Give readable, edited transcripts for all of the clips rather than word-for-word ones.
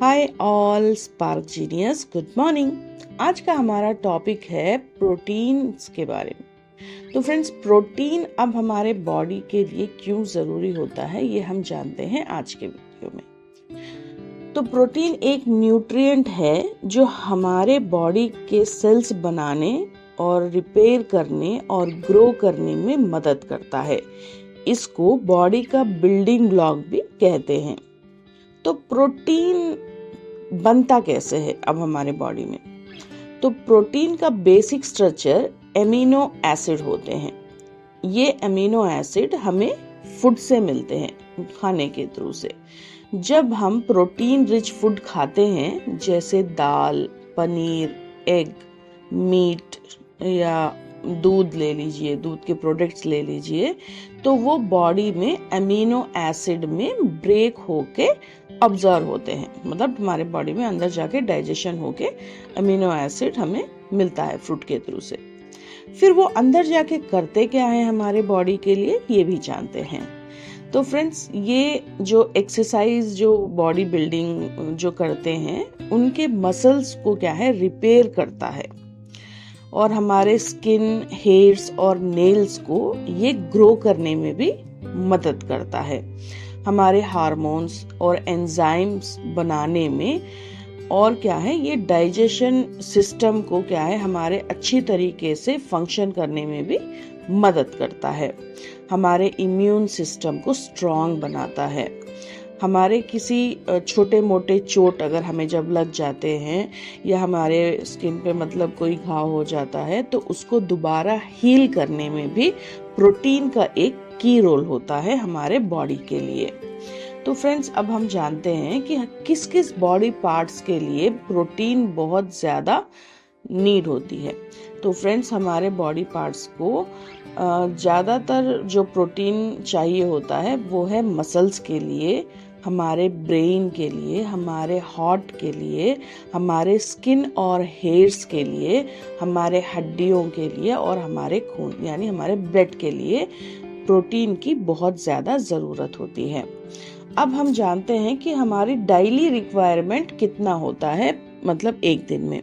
Hi all spark genius, good morning. आज का हमारा टॉपिक है प्रोटीन्स के बारे में। तो फ्रेंड्स, प्रोटीन अब हमारे बॉडी के लिए क्यों ज़रूरी होता है ये हम जानते हैं आज के वीडियो में। तो प्रोटीन एक न्यूट्रिएंट है जो हमारे बॉडी के सेल्स बनाने और रिपेयर करने और ग्रो करने में मदद करता है। इसको बॉडी का बिल्डिंग ब्लॉक भी कहते हैं। तो प्रोटीन बनता कैसे है अब हमारे बॉडी में? तो प्रोटीन का बेसिक स्ट्रक्चर एमिनो एसिड होते हैं। ये एमिनो एसिड हमें फूड से मिलते हैं, खाने के थ्रू से। जब हम प्रोटीन रिच फूड खाते हैं जैसे दाल, पनीर, एग, मीट या दूध ले लीजिए, दूध के प्रोडक्ट्स ले लीजिए, तो वो बॉडी में एमिनो एसिड में ब्रेक होके ऑब्जर्व होते हैं। मतलब हमारे बॉडी में अंदर जाके डाइजेशन होके अमीनो एसिड हमें मिलता है फ्रूट के थ्रू से। फिर वो अंदर जाके करते क्या है हमारे बॉडी के लिए, ये भी जानते हैं। तो फ्रेंड्स, ये जो एक्सरसाइज, जो बॉडी बिल्डिंग जो करते हैं, उनके मसल्स को क्या है, रिपेयर करता है और हमारे स्किन, हेयर्स और नेल्स को ये ग्रो करने में भी मदद करता है। हमारे हार्मोन्स और एंजाइम्स बनाने में, और क्या है, ये डाइजेशन सिस्टम को क्या है, हमारे अच्छी तरीके से फंक्शन करने में भी मदद करता है। हमारे इम्यून सिस्टम को स्ट्रॉन्ग बनाता है। हमारे किसी छोटे मोटे चोट अगर हमें जब लग जाते हैं या हमारे स्किन पे मतलब कोई घाव हो जाता है, तो उसको दोबारा हील करने में भी प्रोटीन का एक की रोल होता है हमारे बॉडी के लिए। तो फ्रेंड्स, अब हम जानते हैं कि किस किस बॉडी पार्ट्स के लिए प्रोटीन बहुत ज़्यादा नीड होती है। तो फ्रेंड्स, हमारे बॉडी पार्ट्स को ज़्यादातर जो प्रोटीन चाहिए होता है वो है मसल्स के लिए, हमारे ब्रेन के लिए, हमारे हार्ट के लिए, हमारे स्किन और हेयर्स के लिए, हमारे हड्डियों के लिए और हमारे खून यानी हमारे ब्लड के लिए प्रोटीन की बहुत ज़्यादा ज़रूरत होती है। अब हम जानते हैं कि हमारी डेली रिक्वायरमेंट कितना होता है, मतलब एक दिन में।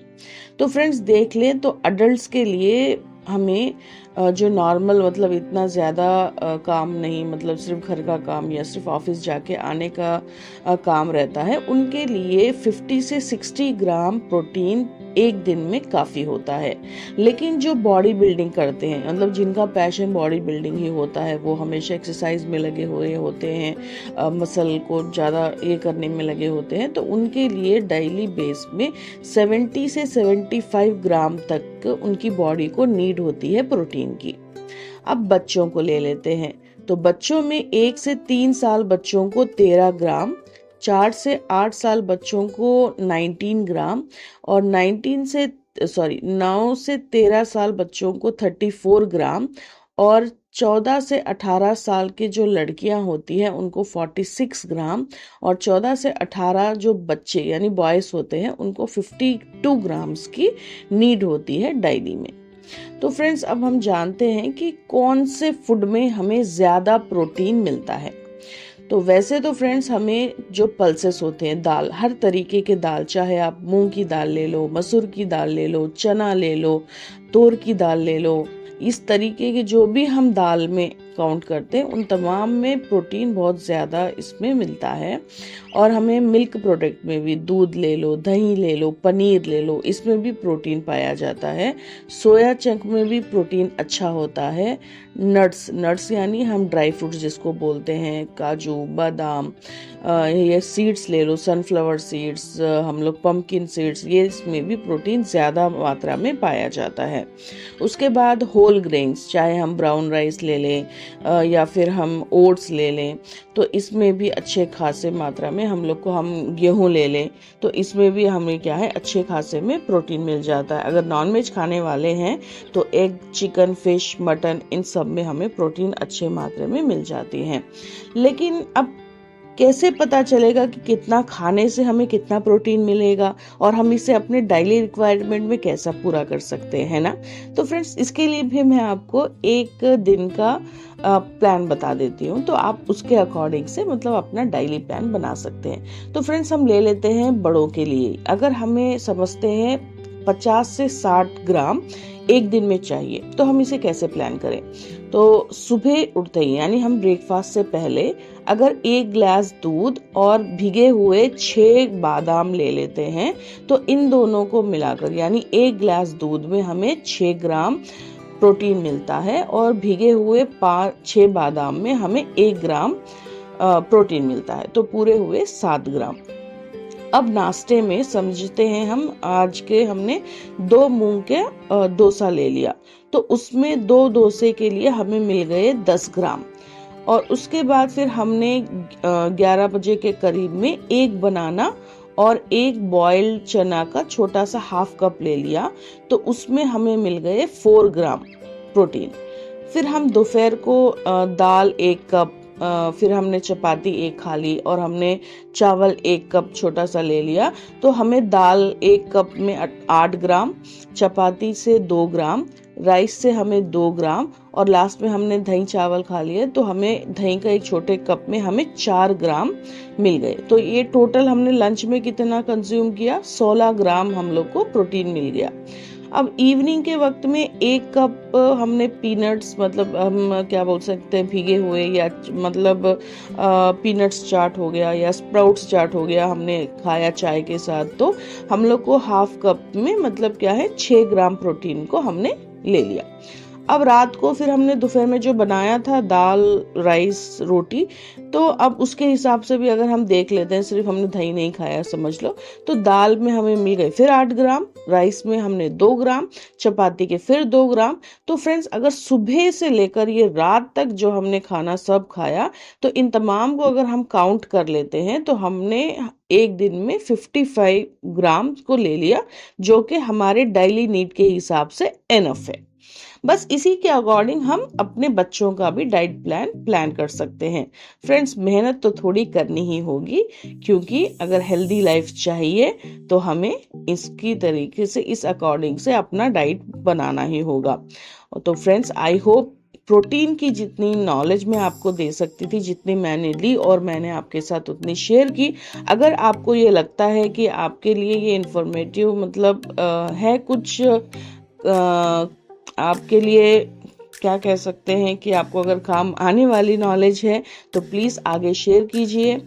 तो फ्रेंड्स, देख लें तो अडल्ट्स के लिए हमें जो नॉर्मल, मतलब इतना ज़्यादा काम नहीं, मतलब सिर्फ घर का काम या सिर्फ ऑफिस जाके आने का काम रहता है, उनके लिए 50 से 60 ग्राम प्रोटीन एक दिन में काफ़ी होता है। लेकिन जो बॉडी बिल्डिंग करते हैं, मतलब जिनका पैशन बॉडी बिल्डिंग ही होता है, वो हमेशा एक्सरसाइज में लगे हुए होते हैं, मसल को ज़्यादा ये करने में लगे होते हैं, तो उनके लिए डेली बेस में 70 से 75 ग्राम तक उनकी बॉडी को नीड होती है प्रोटीन की। अब बच्चों को ले लेते हैं, तो बच्चों में 1 से 3 साल बच्चों को 13 ग्राम, 4 से 8 साल बच्चों को 19 ग्राम और 9 से 13 साल बच्चों को 34 ग्राम और 14 से 18 साल की जो लड़कियां होती हैं उनको 46 ग्राम और 14 से 18 जो बच्चे यानी बॉयज होते हैं उनको 52 ग्राम्स की नीड होती है डेली में। तो फ्रेंड्स, अब हम जानते हैं कि कौन से फूड में हमें ज़्यादा प्रोटीन मिलता है। तो वैसे तो फ्रेंड्स, हमें जो पल्सेस होते हैं, दाल, हर तरीके के दाल, चाहे आप मूंग की दाल ले लो, मसूर की दाल ले लो, चना ले लो, तूर की दाल ले लो, इस तरीके के जो भी हम दाल में काउंट करते हैं उन तमाम में प्रोटीन बहुत ज़्यादा इसमें मिलता है। और हमें मिल्क प्रोडक्ट में भी, दूध ले लो, दही ले लो, पनीर ले लो, इसमें भी प्रोटीन पाया जाता है। सोया चंक में भी प्रोटीन अच्छा होता है। नट्स यानी हम ड्राई फ्रूट्स जिसको बोलते हैं, काजू, बादाम, ये सीड्स ले लो, सनफ्लावर सीड्स, हम लोग पम्पकिन सीड्स, ये इसमें भी प्रोटीन ज़्यादा मात्रा में पाया जाता है। उसके बाद होल ग्रेन्स, चाहे हम ब्राउन राइस ले लें या फिर हम ओट्स ले लें, तो इसमें भी अच्छे खासे मात्रा में हम लोग को, हम गेहूं ले लें तो इसमें भी हमें क्या है, अच्छे खासे में प्रोटीन मिल जाता है। अगर नॉनवेज खाने वाले हैं तो एग, चिकन, फिश, मटन, इन सब में हमें प्रोटीन अच्छे मात्रा में मिल जाती है। लेकिन अब कैसे पता चलेगा कि कितना खाने से हमें कितना प्रोटीन मिलेगा और हम इसे अपने डेली रिक्वायरमेंट में कैसा पूरा कर सकते हैं, है ना। तो फ्रेंड्स, इसके लिए भी मैं आपको एक दिन का प्लान बता देती हूँ, तो आप उसके अकॉर्डिंग से मतलब अपना डेली प्लान बना सकते हैं। तो फ्रेंड्स, हम ले लेते हैं बड़ों के लिए। अगर हमें समझते हैं 50 से 60 ग्राम एक दिन में चाहिए, तो हम इसे कैसे प्लान करें। तो सुबह उठते ही यानी हम ब्रेकफास्ट से पहले अगर 1 गिलास दूध और भिगे हुए 6 बादाम ले लेते हैं, तो इन दोनों को मिलाकर यानी 1 गिलास दूध में हमें 6 ग्राम प्रोटीन मिलता है और भिगे हुए 5-6 बादाम में हमें 1 ग्राम प्रोटीन मिलता है, तो पूरे हुए 7 ग्राम। अब नाश्ते में समझते हैं हम, आज के हमने 2 मूंग के डोसा ले लिया, तो उसमें 2 डोसे के लिए हमें मिल गए 10 ग्राम। और उसके बाद फिर हमने 11 बजे के करीब में 1 बनाना और 1 बॉइल्ड चना का छोटा सा हाफ कप ले लिया, तो उसमें हमें मिल गए 4 ग्राम प्रोटीन। फिर हम दोपहर को दाल 1 कप, फिर हमने चपाती 1 खा ली और हमने चावल 1 कप छोटा सा ले लिया, तो हमें दाल 1 कप में 8 ग्राम, चपाती से 2 ग्राम, राइस से हमें 2 ग्राम और लास्ट में हमने दही चावल खा लिए, तो हमें दही का एक छोटे कप में हमें 4 ग्राम मिल गए। तो ये टोटल हमने लंच में कितना कंज्यूम किया, 16 ग्राम हम लोग को प्रोटीन मिल गया। अब इवनिंग के वक्त में 1 कप हमने पीनट्स, मतलब हम क्या बोल सकते हैं, भीगे हुए या मतलब पीनट्स चाट हो गया या स्प्राउट्स चाट हो गया, हमने खाया चाय के साथ, तो हम लोग को हाफ कप में मतलब क्या है 6 ग्राम प्रोटीन को हमने ले लिया। अब रात को फिर हमने दोपहर में जो बनाया था दाल, राइस, रोटी, तो अब उसके हिसाब से भी अगर हम देख लेते हैं, सिर्फ हमने दही नहीं खाया समझ लो, तो दाल में हमें मिल गए फिर 8 ग्राम, राइस में हमने 2 ग्राम, चपाती के फिर 2 ग्राम। तो फ्रेंड्स, अगर सुबह से लेकर ये रात तक जो हमने खाना सब खाया, तो इन तमाम को अगर हम काउंट कर लेते हैं, तो हमने एक दिन में 55 ग्राम को ले लिया, जो कि हमारे डेली नीड के हिसाब से एनफ है। बस इसी के अकॉर्डिंग हम अपने बच्चों का भी डाइट प्लान कर सकते हैं। फ्रेंड्स, मेहनत तो थोड़ी करनी ही होगी, क्योंकि अगर हेल्दी लाइफ चाहिए तो हमें इसकी तरीके से, इस अकॉर्डिंग से अपना डाइट बनाना ही होगा। तो फ्रेंड्स, आई होप प्रोटीन की जितनी नॉलेज मैं आपको दे सकती थी, जितनी मैंने ली और मैंने आपके साथ उतनी शेयर की। अगर आपको ये लगता है कि आपके लिए ये इंफॉर्मेटिव मतलब है कुछ, आपके लिए क्या कह सकते हैं कि आपको अगर काम आने वाली नॉलेज है, तो प्लीज़ आगे शेयर कीजिए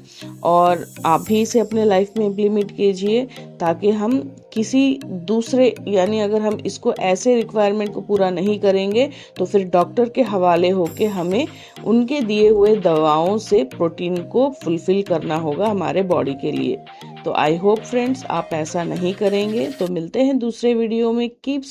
और आप भी इसे अपने लाइफ में इम्प्लीमेंट कीजिए, ताकि हम किसी दूसरे, यानी अगर हम इसको ऐसे रिक्वायरमेंट को पूरा नहीं करेंगे, तो फिर डॉक्टर के हवाले होके हमें उनके दिए हुए दवाओं से प्रोटीन को फुलफिल करना होगा हमारे बॉडी के लिए। तो आई होप फ्रेंड्स, आप ऐसा नहीं करेंगे। तो मिलते हैं दूसरे वीडियो में। कीप